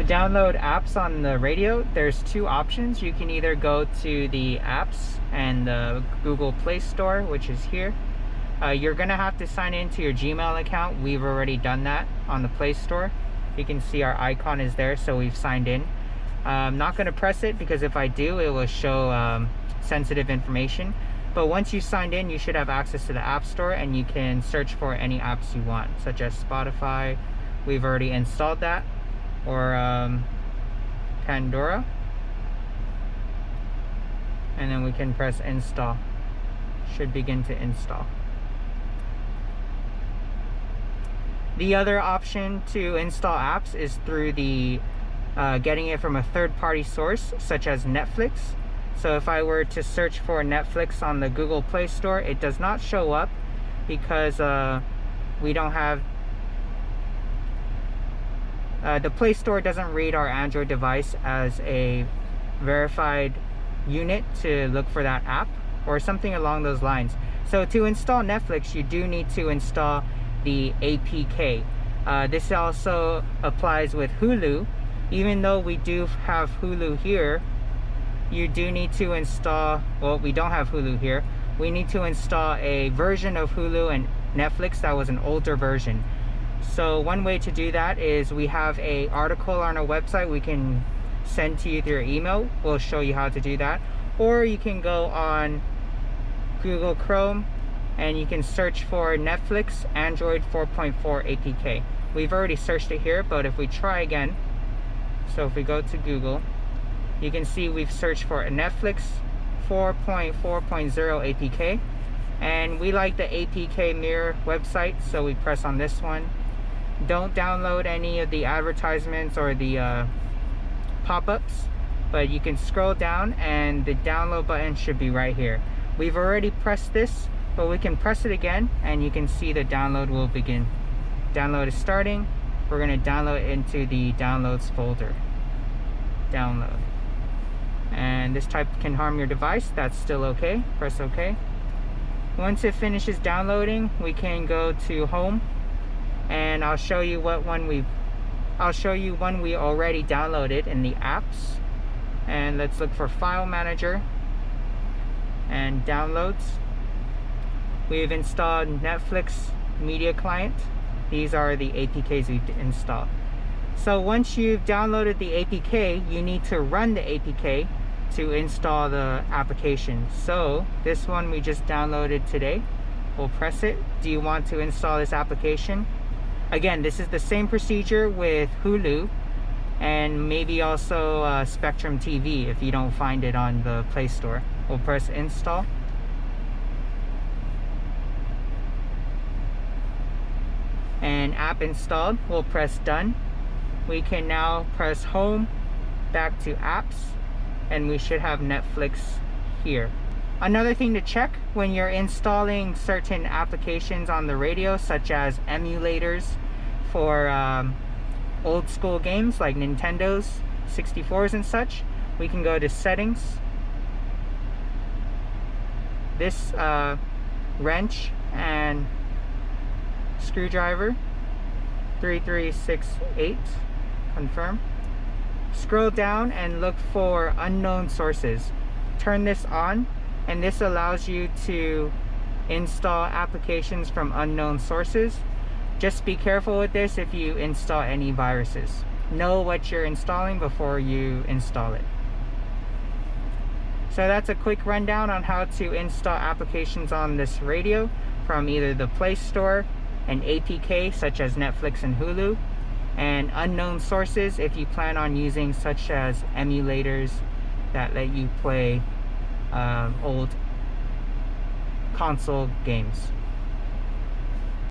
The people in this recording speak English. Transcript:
To download apps on the radio, there's two options. You can either go to the apps and the Google Play Store, which is here. You're gonna have to sign into your Gmail account. We've already done that on the Play Store. You can see our icon is there, so we've signed in. I'm not gonna press it because if I do, it will show sensitive information. But once you signed in, you should have access to the App Store and you can search for any apps you want, such as Spotify. We've already installed that, or Pandora. And then we can press install. Should begin to install. The other option to install apps is through the getting it from a third-party source, such as Netflix. So if I were to search for Netflix on the Google Play Store, it does not show up because we don't have the Play Store doesn't read our Android device as a verified unit to look for that app or something along those lines. So to install Netflix, you do need to install the APK. This also applies with Hulu. Even though we do have Hulu here, you do need to install, well, we don't have Hulu here. We need to install a version of Hulu and Netflix that was an older version. So one way to do that is we have an article on our website we can send to you through your email. We'll show you how to do that. Or you can go on Google Chrome and you can search for Netflix Android 4.4 APK. We've already searched it here, but if we try again, so if we go to Google, you can see we've searched for a Netflix 4.4.0 APK, and we like the APK mirror website, so we press on this one. Don't download any of the advertisements or the pop-ups, but you can scroll down and the download button should be right here. We've already pressed this, but we can press it again and you can see the download will begin. Download is starting. We're going to download into the downloads folder. Download. And this type can harm your device. That's still okay. Press OK. Once it finishes downloading, we can go to home and I'll show you one we already downloaded in the apps. And let's look for File Manager and Downloads. We've installed Netflix Media Client. These are the APKs we installed. So once you've downloaded the APK, you need to run the APK to install the application. So this one we just downloaded today. We'll press it. Do you want to install this application? Again, this is the same procedure with Hulu and maybe also Spectrum TV if you don't find it on the Play Store. We'll press install. And app installed. We'll press done. We can now press home, back to apps, and we should have Netflix here. Another thing to check when you're installing certain applications on the radio, such as emulators for old school games like Nintendo's 64s and such, we can go to settings. This wrench and screwdriver 3368, confirm. Scroll down and look for unknown sources. Turn this on and this allows you to install applications from unknown sources. Just be careful with this if you install any viruses. Know what you're installing before you install it. So that's a quick rundown on how to install applications on this radio from either the Play Store, an APK such as Netflix and Hulu, and unknown sources if you plan on using such as emulators that let you play old console games.